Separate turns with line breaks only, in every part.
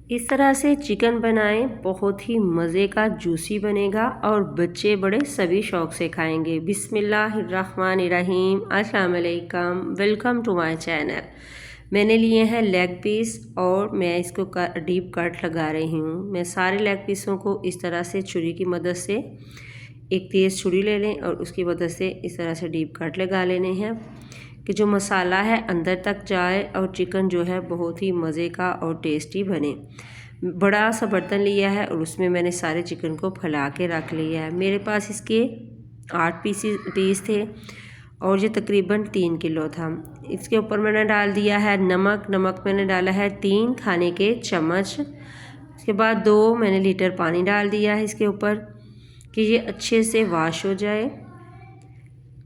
इस तरह से चिकन बनाएं, बहुत ही मज़े का जूसी बनेगा और बच्चे बड़े सभी शौक़ से खाएंगे। बिस्मिल्लाहिर्रहमानिर्रहीम, अस्सलाम वालेकुम, वेलकम टू माय चैनल। मैंने लिए हैं लेग पीस और मैं इसको डीप कट लगा रही हूँ। मैं सारे लेग पीसों को इस तरह से छुरी की मदद से, एक तेज़ छुरी ले लें और उसकी मदद से इस तरह से डीप कट लगा लेने हैं कि जो मसाला है अंदर तक जाए और चिकन जो है बहुत ही मज़े का और टेस्टी बने। बड़ा सा बर्तन लिया है और उसमें मैंने सारे चिकन को फैला के रख लिया है। मेरे पास इसके 8 पीस थे और ये तकरीबन 3 किलो था। इसके ऊपर मैंने डाल दिया है नमक मैंने डाला है 3 खाने के चम्मच। इसके बाद 2 मैंने लीटर पानी डाल दिया है इसके ऊपर कि ये अच्छे से वॉश हो जाए।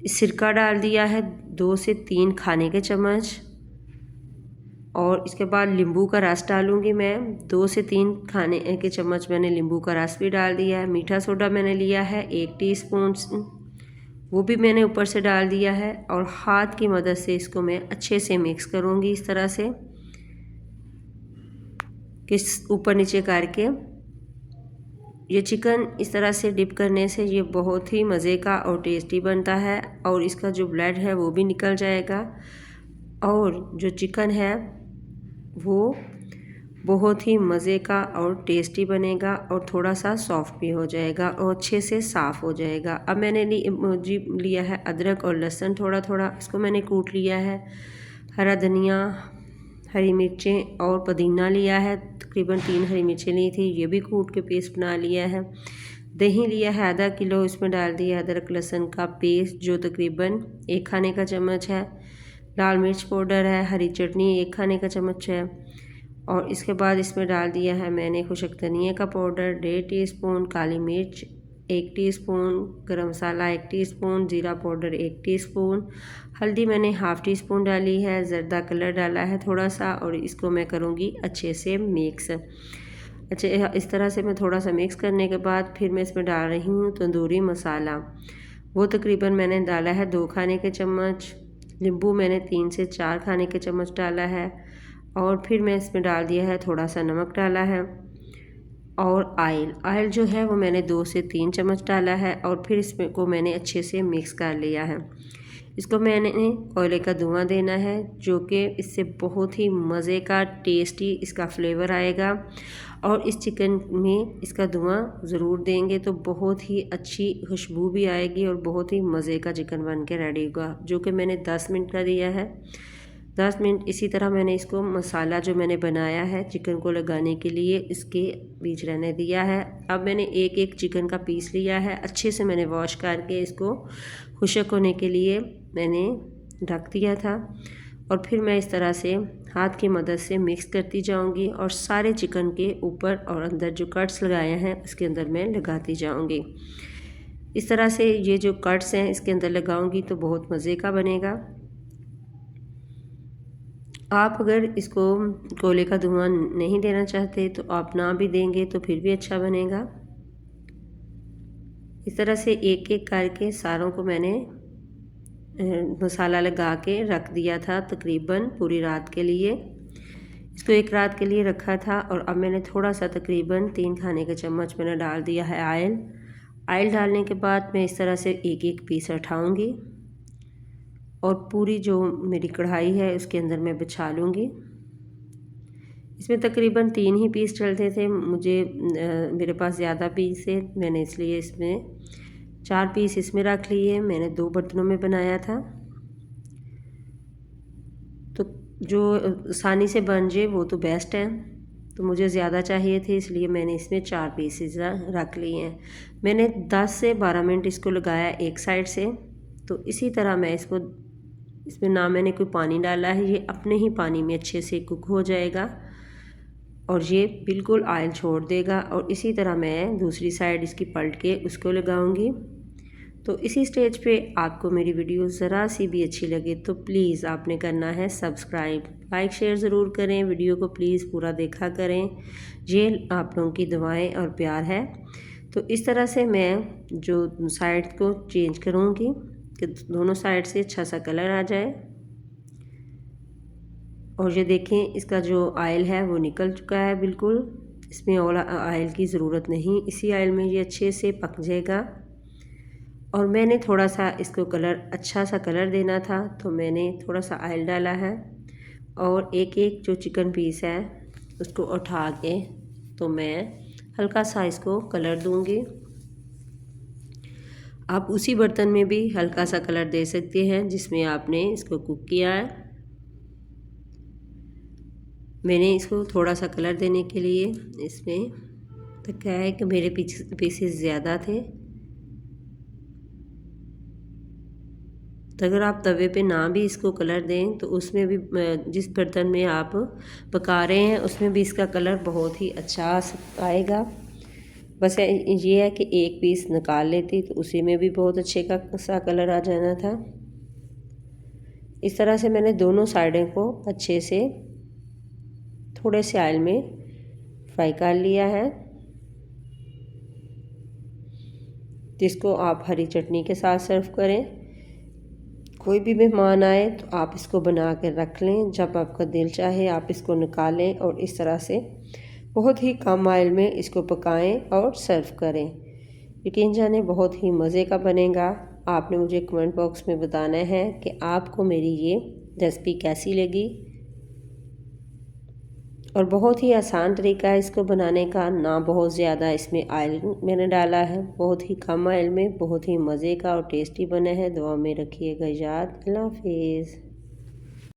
सिरका डाल दिया है 2 से 3 खाने के चम्मच और इसके बाद नींबू का रस डालूंगी मैं 2 से 3 खाने के चम्मच। मैंने नींबू का रस भी डाल दिया है। मीठा सोडा मैंने लिया है 1 टीस्पून, वो भी मैंने ऊपर से डाल दिया है और हाथ की मदद से इसको मैं अच्छे से मिक्स करूंगी इस तरह से कि ऊपर नीचे करके। ये चिकन इस तरह से डिप करने से ये बहुत ही मज़े का और टेस्टी बनता है और इसका जो ब्लड है वो भी निकल जाएगा और जो चिकन है वो बहुत ही मज़े का और टेस्टी बनेगा और थोड़ा सा सॉफ्ट भी हो जाएगा और अच्छे से साफ़ हो जाएगा। अब मैंने लिया है अदरक और लहसुन थोड़ा थोड़ा, इसको मैंने कूट लिया है। हरा धनिया, हरी मिर्चें और पुदीना लिया है, तकरीबन 3 हरी मिर्चें ली थी, ये भी कूट के पेस्ट बना लिया है। दही लिया है आधा किलो, इसमें डाल दिया अदरक लहसुन का पेस्ट जो तकरीबन 1 खाने का चम्मच है। लाल मिर्च पाउडर है, हरी चटनी 1 खाने का चम्मच है और इसके बाद इसमें डाल दिया है मैंने खुशक धनिया का पाउडर 1.5 टीस्पून, काली मिर्च 1 टीस्पून, गरम मसाला 1 टीस्पून, जीरा पाउडर 1 टीस्पून, हल्दी मैंने हाफ़ टी स्पून डाली है, ज़र्दा कलर डाला है थोड़ा सा और इसको मैं करूँगी अच्छे से मिक्स। अच्छा, इस तरह से मैं थोड़ा सा मिक्स करने के बाद फिर मैं इसमें डाल रही हूँ तंदूरी मसाला, वो तकरीबन मैंने डाला है 2 खाने के चम्मच। नींबू मैंने 3 से 4 खाने के चम्मच डाला है और फिर मैं इसमें डाल दिया है थोड़ा सा नमक डाला है और ऑयल जो है वो मैंने 2 से 3 चम्मच डाला है और फिर इसमें को मैंने अच्छे से मिक्स कर लिया है। इसको मैंने कोयले का धुआं देना है जो कि इससे बहुत ही मज़े का टेस्टी इसका फ्लेवर आएगा और इस चिकन में इसका धुआं ज़रूर देंगे तो बहुत ही अच्छी खुशबू भी आएगी और बहुत ही मज़े का चिकन बन के रेडी होगा, जो कि मैंने 10 मिनट का दिया है। 10 मिनट इसी तरह मैंने इसको मसाला जो मैंने बनाया है चिकन को लगाने के लिए इसके बीच रहने दिया है। अब मैंने एक चिकन का पीस लिया है, अच्छे से मैंने वॉश करके इसको खुशक होने के लिए मैंने ढक दिया था और फिर मैं इस तरह से हाथ की मदद से मिक्स करती जाऊंगी और सारे चिकन के ऊपर और अंदर जो कट्स लगाए हैं उसके अंदर मैं लगाती जाऊंगी। इस तरह से ये जो कट्स हैं इसके अंदर लगाऊंगी तो बहुत मज़े का बनेगा। आप अगर इसको कोयले का धुआं नहीं देना चाहते तो आप ना भी देंगे तो फिर भी अच्छा बनेगा। इस तरह से एक एक करके सारों को मैंने मसाला लगा के रख दिया था तकरीबन पूरी रात के लिए। इसको 1 रात के लिए रखा था और अब मैंने थोड़ा सा तकरीबन 3 खाने के चम्मच मैंने डाल दिया है ऑयल डालने के बाद मैं इस तरह से एक पीस उठाऊंगी और पूरी जो मेरी कढ़ाई है उसके अंदर मैं बिछा लूँगी। इसमें तकरीबन 3 ही पीस चलते थे, मेरे पास ज़्यादा पीस है, मैंने इसलिए इसमें 4 पीस इसमें रख लिए। मैंने 2 बर्तनों में बनाया था तो जो आसानी से बन जाए वो तो बेस्ट है, तो मुझे ज़्यादा चाहिए थे इसलिए मैंने इसमें 4 पीसेस रख लिए हैं। मैंने 10 से 12 मिनट इसको लगाया एक साइड से, तो इसी तरह मैं इसमें ना मैंने कोई पानी डाला है, ये अपने ही पानी में अच्छे से कुक हो जाएगा और ये बिल्कुल ऑयल छोड़ देगा। और इसी तरह मैं दूसरी साइड इसकी पलट के उसको लगाऊंगी। तो इसी स्टेज पे आपको मेरी वीडियो ज़रा सी भी अच्छी लगे तो प्लीज़ आपने करना है सब्सक्राइब, लाइक शेयर ज़रूर करें, वीडियो को प्लीज़ पूरा देखा करें, ये आप लोगों की दुआएं और प्यार है। तो इस तरह से मैं जो साइड को चेंज करूँगी कि दोनों साइड से अच्छा सा कलर आ जाए। और ये देखें इसका जो ऑयल है वो निकल चुका है बिल्कुल। इसमें और ऑयल की ज़रूरत नहीं, इसी ऑयल में ये अच्छे से पक जाएगा। और मैंने थोड़ा सा इसको कलर, अच्छा सा कलर देना था, तो मैंने थोड़ा सा ऑयल डाला है। और एक एक जो चिकन पीस है उसको उठा के तो मैं हल्का सा इसको कलर दूंगी। आप उसी बर्तन में भी हल्का सा कलर दे सकते हैं जिसमें आपने इसको कुक किया है। मैंने इसको थोड़ा सा कलर देने के लिए इसमें तो क्या है कि मेरे पीसेस ज़्यादा थे, तो अगर आप तवे पे ना भी इसको कलर दें तो उसमें भी, जिस बर्तन में आप पका रहे हैं उसमें भी इसका कलर बहुत ही अच्छा आएगा। बस ये है कि एक पीस निकाल लेती तो उसी में भी बहुत अच्छे का सा कलर आ जाना था। इस तरह से मैंने दोनों साइडों को अच्छे से थोड़े से ऑयल में फ्राई कर लिया है, जिसको आप हरी चटनी के साथ सर्व करें। कोई भी मेहमान आए तो आप इसको बना कर रख लें, जब आपका दिल चाहे आप इसको निकालें और इस तरह से बहुत ही कम ऑयल में इसको पकाएं और सर्व करें। यकीन जाने बहुत ही मज़े का बनेगा। आपने मुझे कमेंट बॉक्स में बताना है कि आपको मेरी ये रेसिपी कैसी लगी। और बहुत ही आसान तरीका है इसको बनाने का, ना बहुत ज़्यादा इसमें ऑयल मैंने डाला है, बहुत ही कम ऑयल में बहुत ही मज़े का और टेस्टी बना है। दुआ में रखिएगा याद। अल्लाह हाफिज़।